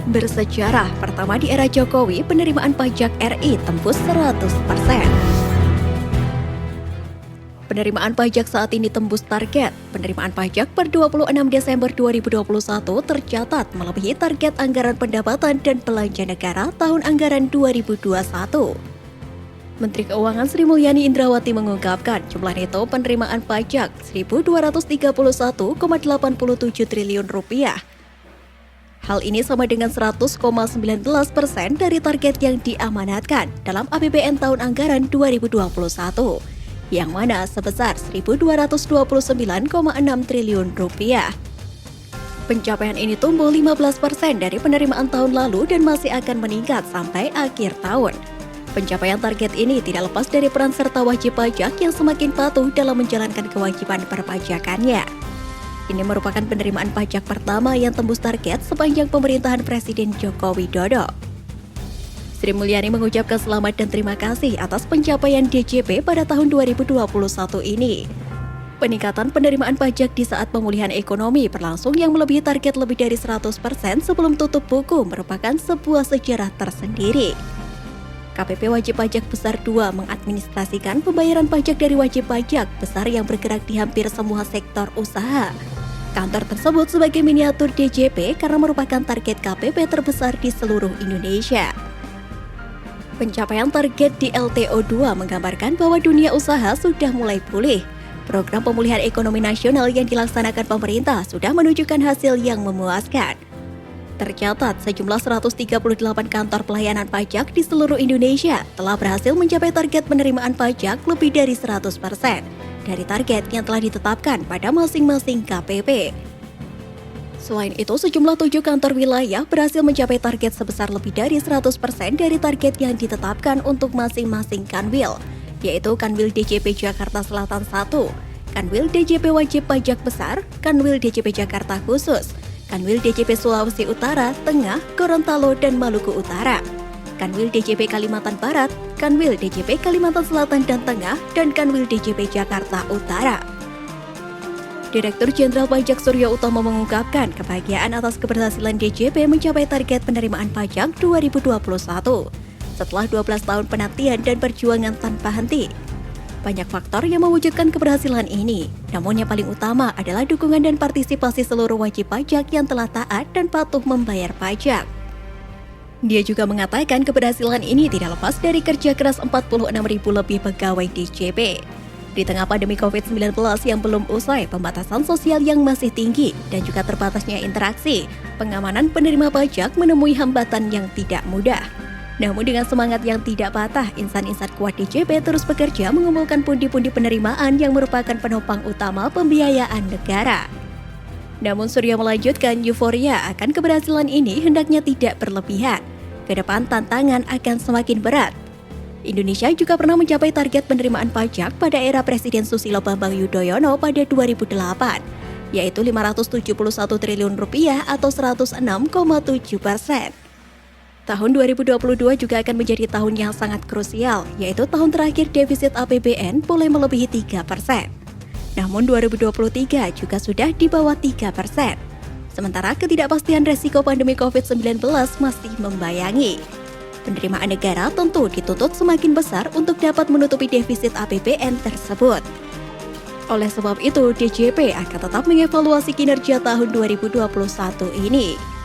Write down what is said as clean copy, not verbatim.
Bersejarah, pertama di era Jokowi, penerimaan pajak RI tembus 100%. Penerimaan pajak saat ini tembus target. Penerimaan pajak per 26 Desember 2021 tercatat melebihi target anggaran pendapatan dan belanja negara tahun anggaran 2021. Menteri Keuangan Sri Mulyani Indrawati mengungkapkan jumlah neto penerimaan pajak Rp1.231,87 triliun. Hal ini sama dengan 100,19% dari target yang diamanatkan dalam APBN tahun anggaran 2021, yang mana sebesar Rp1.229,6 triliun. Pencapaian ini tumbuh 15% dari penerimaan tahun lalu dan masih akan meningkat sampai akhir tahun. Pencapaian target ini tidak lepas dari peran serta wajib pajak yang semakin patuh dalam menjalankan kewajiban perpajakannya. Ini merupakan penerimaan pajak pertama yang tembus target sepanjang pemerintahan Presiden Joko Widodo. Sri Mulyani mengucapkan selamat dan terima kasih atas pencapaian DJP pada tahun 2021 ini. Peningkatan penerimaan pajak di saat pemulihan ekonomi berlangsung yang melebihi target lebih dari 100% sebelum tutup buku merupakan sebuah sejarah tersendiri. KPP Wajib Pajak Besar 2 mengadministrasikan pembayaran pajak dari wajib pajak besar yang bergerak di hampir semua sektor usaha. Kantor tersebut sebagai miniatur DJP karena merupakan target KPP terbesar di seluruh Indonesia. Pencapaian target di LTO2 menggambarkan bahwa dunia usaha sudah mulai pulih. Program pemulihan ekonomi nasional yang dilaksanakan pemerintah sudah menunjukkan hasil yang memuaskan. Tercatat, sejumlah 138 kantor pelayanan pajak di seluruh Indonesia telah berhasil mencapai target penerimaan pajak lebih dari 100% dari target yang telah ditetapkan pada masing-masing KPP. Selain itu, sejumlah 7 kantor wilayah berhasil mencapai target sebesar lebih dari 100% dari target yang ditetapkan untuk masing-masing Kanwil, yaitu Kanwil DJP Jakarta Selatan 1, Kanwil DJP Wajib Pajak Besar, Kanwil DJP Jakarta Khusus, Kanwil DJP Sulawesi Utara, Tengah, Gorontalo, dan Maluku Utara, Kanwil DJP Kalimantan Barat, Kanwil DJP Kalimantan Selatan dan Tengah, dan Kanwil DJP Jakarta Utara. Direktur Jenderal Pajak Suryo Utomo mengungkapkan kebahagiaan atas keberhasilan DJP mencapai target penerimaan pajak 2021 setelah 12 tahun penantian dan perjuangan tanpa henti. Banyak faktor yang mewujudkan keberhasilan ini, namun yang paling utama adalah dukungan dan partisipasi seluruh wajib pajak yang telah taat dan patuh membayar pajak. Dia juga mengatakan keberhasilan ini tidak lepas dari kerja keras 46.000 lebih pegawai DJP. Di tengah pandemi COVID-19 yang belum usai, pembatasan sosial yang masih tinggi, dan juga terbatasnya interaksi, pengamanan penerima pajak menemui hambatan yang tidak mudah. Namun dengan semangat yang tidak patah, insan-insan kuat DJP terus bekerja mengumpulkan pundi-pundi penerimaan yang merupakan penopang utama pembiayaan negara. Namun Surya melanjutkan euforia akan keberhasilan ini hendaknya tidak berlebihan. Ke depan tantangan akan semakin berat. Indonesia juga pernah mencapai target penerimaan pajak pada era Presiden Susilo Bambang Yudhoyono pada 2008, yaitu Rp571 triliun atau 106,7%. Tahun 2022 juga akan menjadi tahun yang sangat krusial, yaitu tahun terakhir defisit APBN boleh melebihi 3%. Namun 2023 juga sudah di bawah 3%. Sementara ketidakpastian resiko pandemi COVID-19 masih membayangi. Penerimaan negara tentu dituntut semakin besar untuk dapat menutupi defisit APBN tersebut. Oleh sebab itu, DJP akan tetap mengevaluasi kinerja tahun 2021 ini.